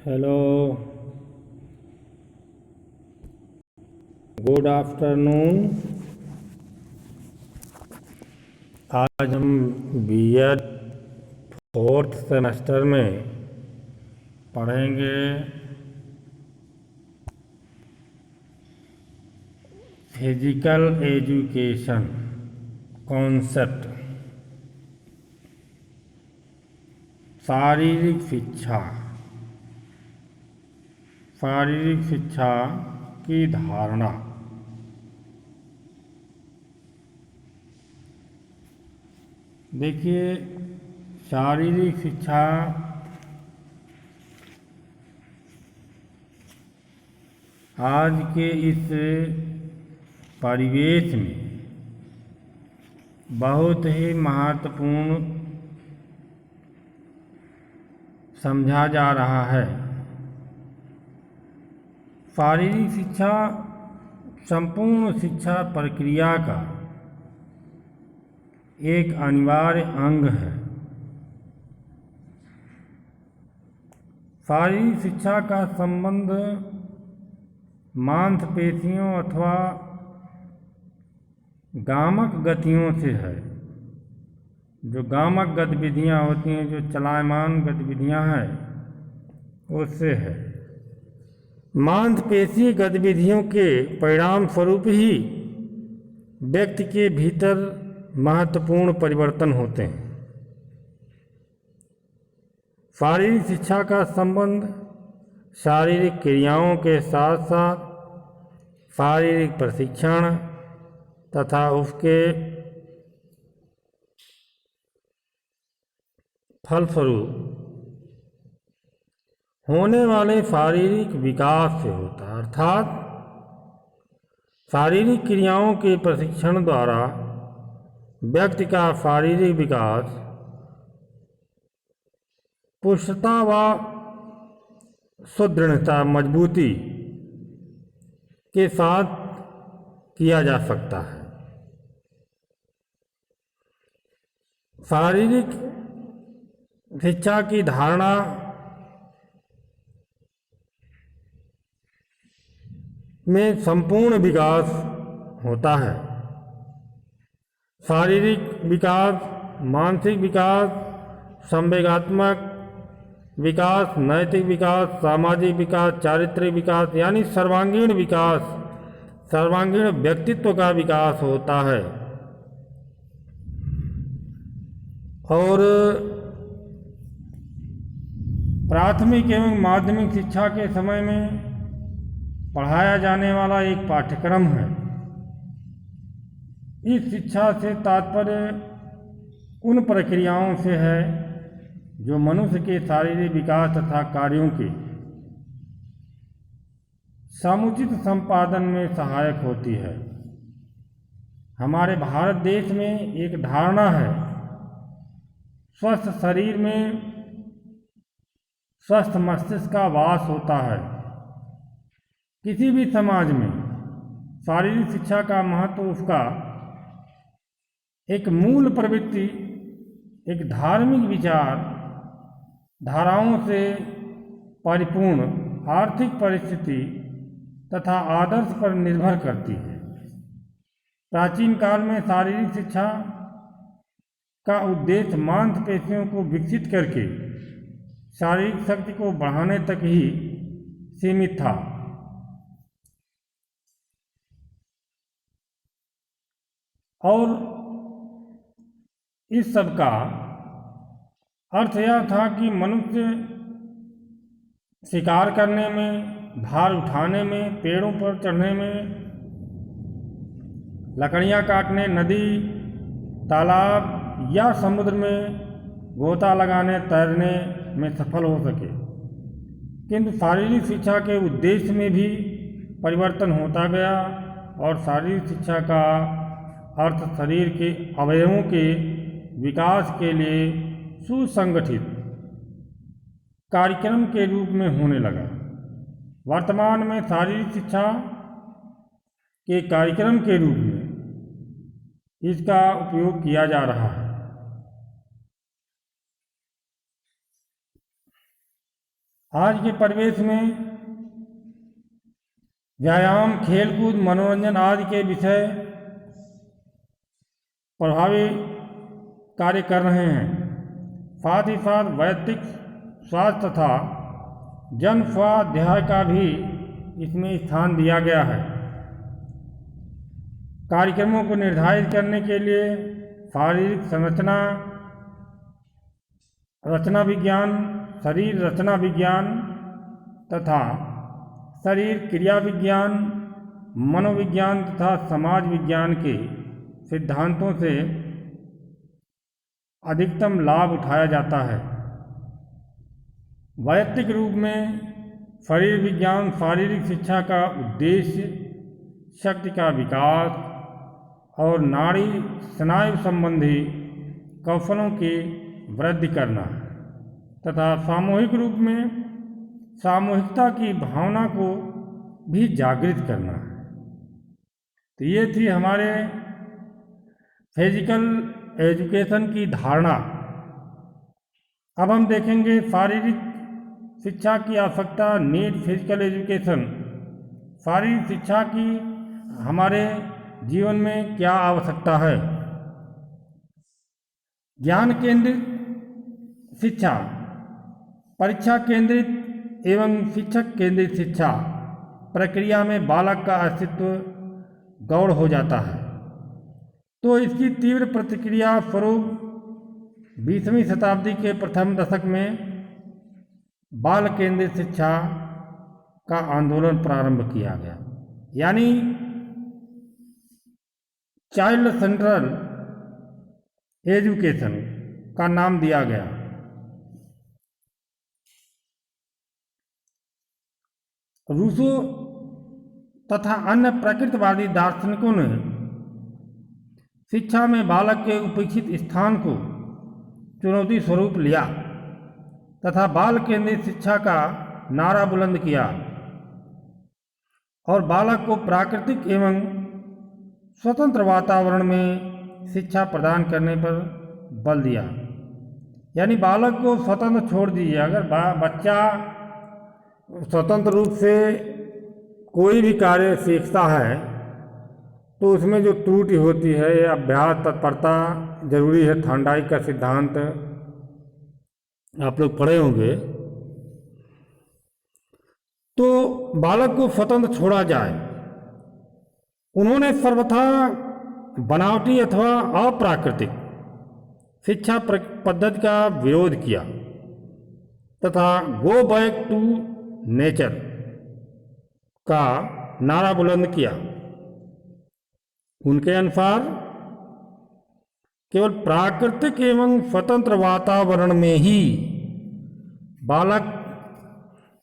Hello, good afternoon. आज हम BEd fourth semester में पढ़ेंगे फिजिकल एजुकेशन कॉन्सेप्ट, शारीरिक शिक्षा। शारीरिक शिक्षा की धारणा। देखिए, शारीरिक शिक्षा आज के इस परिवेश में बहुत ही महत्वपूर्ण समझा जा रहा है। शारीरिक शिक्षा संपूर्ण शिक्षा प्रक्रिया का एक अनिवार्य अंग है। शारीरिक शिक्षा का संबंध मांसपेशियों अथवा गामक गतियों से है। जो गामक गतिविधियां होती हैं, जो चलायमान गतिविधियां हैं, उससे है। मांसपेशीय गतिविधियों के परिणाम स्वरूप ही व्यक्ति के भीतर महत्वपूर्ण परिवर्तन होते हैं। शारीरिक शिक्षा का संबंध शारीरिक क्रियाओं के साथ साथ शारीरिक प्रशिक्षण तथा उसके फलस्वरूप होने वाले शारीरिक विकास से होता है। अर्थात शारीरिक क्रियाओं के प्रशिक्षण द्वारा व्यक्ति का शारीरिक विकास पुष्टता व सुदृढ़ता मजबूती के साथ किया जा सकता है। शारीरिक शिक्षा की धारणा में संपूर्ण विकास होता है। शारीरिक विकास, मानसिक विकास, संवेगात्मक विकास, नैतिक विकास, सामाजिक विकास, चारित्रिक विकास यानी सर्वांगीण विकास, सर्वांगीण व्यक्तित्व का विकास होता है। और प्राथमिक एवं माध्यमिक शिक्षा के समय में पढ़ाया जाने वाला एक पाठ्यक्रम है। इस शिक्षा से तात्पर्य उन प्रक्रियाओं से है जो मनुष्य के शारीरिक विकास तथा कार्यों के समुचित संपादन में सहायक होती है। हमारे भारत देश में एक धारणा है, स्वस्थ शरीर में स्वस्थ मस्तिष्क का वास होता है। किसी भी समाज में शारीरिक शिक्षा का महत्व उसका एक मूल प्रवृत्ति, एक धार्मिक विचार धाराओं से परिपूर्ण आर्थिक परिस्थिति तथा आदर्श पर निर्भर करती है। प्राचीन काल में शारीरिक शिक्षा का उद्देश्य मांसपेशियों को विकसित करके शारीरिक शक्ति को बढ़ाने तक ही सीमित था। और इस सब का अर्थ यह था कि मनुष्य शिकार करने में, भार उठाने में, पेड़ों पर चढ़ने में, लकड़ियाँ काटने, नदी, तालाब या समुद्र में गोता लगाने, तैरने में सफल हो सके। किंतु शारीरिक शिक्षा के उद्देश्य में भी परिवर्तन होता गया और शारीरिक शिक्षा का अर्थ शरीर के अवयवों के विकास के लिए सुसंगठित कार्यक्रम के रूप में होने लगा। वर्तमान में शारीरिक शिक्षा के कार्यक्रम के रूप में इसका उपयोग किया जा रहा है। आज के परिवेश में व्यायाम, खेलकूद, मनोरंजन आदि के विषय प्रभावी कार्य कर रहे हैं। साथ ही साथ वैयक्तिक स्वास्थ्य तथा जन स्वाध्याय का भी इसमें स्थान दिया गया है। कार्यक्रमों को निर्धारित करने के लिए शारीरिक संरचना, रचना विज्ञान, शरीर रचना विज्ञान तथा शरीर क्रिया विज्ञान, मनोविज्ञान तथा समाज विज्ञान के सिद्धांतों से अधिकतम लाभ उठाया जाता है। वैयक्तिक रूप में शरीर विज्ञान शारीरिक शिक्षा का उद्देश्य शक्ति का विकास और नाड़ी स्नायु संबंधी कौशलों की वृद्धि करना तथा सामूहिक रूप में सामूहिकता की भावना को भी जागृत करना है। तो ये थी हमारे फिजिकल एजुकेशन की धारणा। अब हम देखेंगे शारीरिक शिक्षा की आवश्यकता, नीड फिजिकल एजुकेशन। शारीरिक शिक्षा की हमारे जीवन में क्या आवश्यकता है? ज्ञान केंद्रित शिक्षा, परीक्षा केंद्रित एवं शिक्षक केंद्रित शिक्षा प्रक्रिया में बालक का अस्तित्व गौण हो जाता है। तो इसकी तीव्र प्रतिक्रिया स्वरूप 20वीं शताब्दी के प्रथम दशक में बाल केंद्रित शिक्षा का आंदोलन प्रारंभ किया गया, यानी चाइल्ड सेंट्रल एजुकेशन का नाम दिया गया। रूसो तथा अन्य प्रकृतिवादी दार्शनिकों ने शिक्षा में बालक के उपेक्षित स्थान को चुनौती स्वरूप लिया तथा बाल केंद्रित शिक्षा का नारा बुलंद किया और बालक को प्राकृतिक एवं स्वतंत्र वातावरण में शिक्षा प्रदान करने पर बल दिया। यानी बालक को स्वतंत्र छोड़ दीजिए। अगर बच्चा स्वतंत्र रूप से कोई भी कार्य सीखता है तो उसमें जो त्रुटि होती है, अभ्यास, तत्परता जरूरी है। थॉर्नडाइक का सिद्धांत आप लोग पढ़े होंगे। तो बालक को स्वतंत्र छोड़ा जाए। उन्होंने सर्वथा बनावटी अथवा अप्राकृतिक शिक्षा पद्धति का विरोध किया तथा गो बैक टू नेचर का नारा बुलंद किया। उनके अनुसार केवल प्राकृतिक एवं स्वतंत्र वातावरण में ही बालक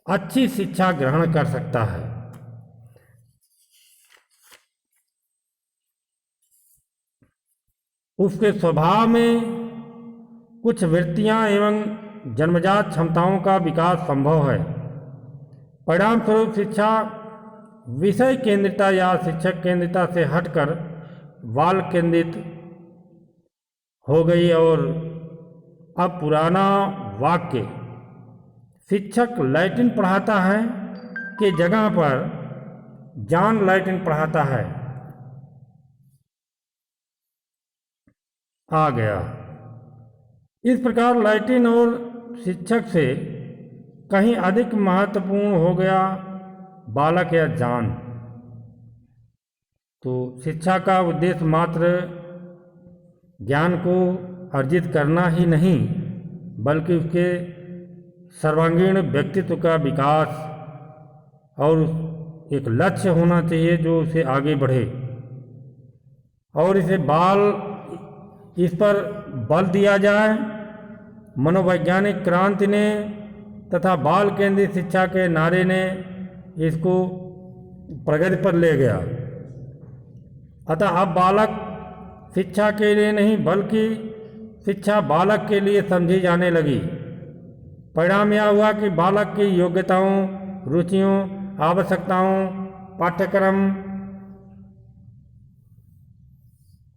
अच्छी शिक्षा ग्रहण कर सकता है। उसके स्वभाव में कुछ वृत्तियां एवं जन्मजात क्षमताओं का विकास संभव है। परिणाम स्वरूप शिक्षा विषय केंद्रिता या शिक्षक केंद्रिता से हटकर बाल केंद्रित हो गई और अब पुराना वाक्य शिक्षक लैटिन पढ़ाता है के जगह पर जॉन लैटिन पढ़ाता है आ गया। इस प्रकार लैटिन और शिक्षक से कहीं अधिक महत्वपूर्ण हो गया बालक या जॉन। तो शिक्षा का उद्देश्य मात्र ज्ञान को अर्जित करना ही नहीं, बल्कि उसके सर्वांगीण व्यक्तित्व का विकास और एक लक्ष्य होना चाहिए जो उसे आगे बढ़े। और इसे इस पर बल दिया जाए। मनोवैज्ञानिक क्रांति ने तथा बाल केंद्रित शिक्षा के नारे ने इसको प्रगति पर ले गया। अतः अब बालक शिक्षा के लिए नहीं बल्कि शिक्षा बालक के लिए समझी जाने लगी। परिणाम यह हुआ कि बालक की योग्यताओं, रुचियों, आवश्यकताओं, पाठ्यक्रम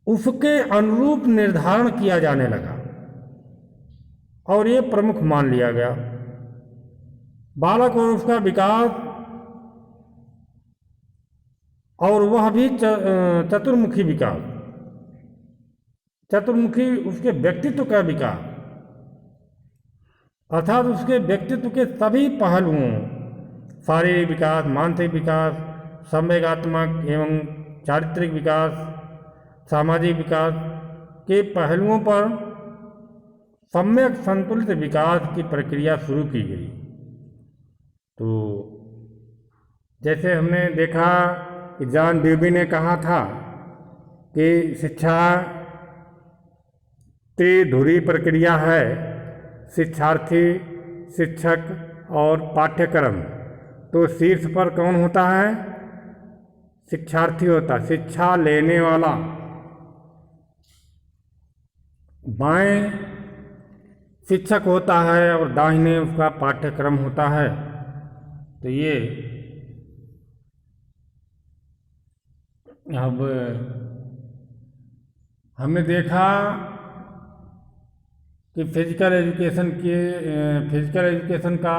उसके अनुरूप निर्धारण किया जाने लगा और ये प्रमुख मान लिया गया। बालक और उसका विकास, और वह भी चतुर्मुखी विकास, चतुर्मुखी उसके व्यक्तित्व का विकास, अर्थात उसके व्यक्तित्व के सभी पहलुओं, शारीरिक विकास, मानसिक विकास, संवेगात्मक एवं चारित्रिक विकास, सामाजिक विकास के पहलुओं पर सम्यक संतुलित विकास की प्रक्रिया शुरू की गई। तो जैसे हमने देखा कि जॉन ड्यूबी ने कहा था कि शिक्षा त्रिधुरी प्रक्रिया है, शिक्षार्थी, शिक्षक और पाठ्यक्रम। तो शीर्ष पर कौन होता है? शिक्षार्थी होता है, शिक्षा लेने वाला। बाएं शिक्षक होता है और दाहिने उसका पाठ्यक्रम होता है। तो ये अब हमने देखा कि फिजिकल एजुकेशन का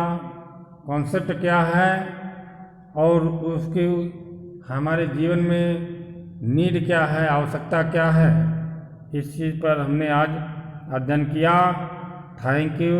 कॉन्सेप्ट क्या है और उसके हमारे जीवन में नीड क्या है, आवश्यकता क्या है, इस चीज़ पर हमने आज अध्ययन किया। Thank you.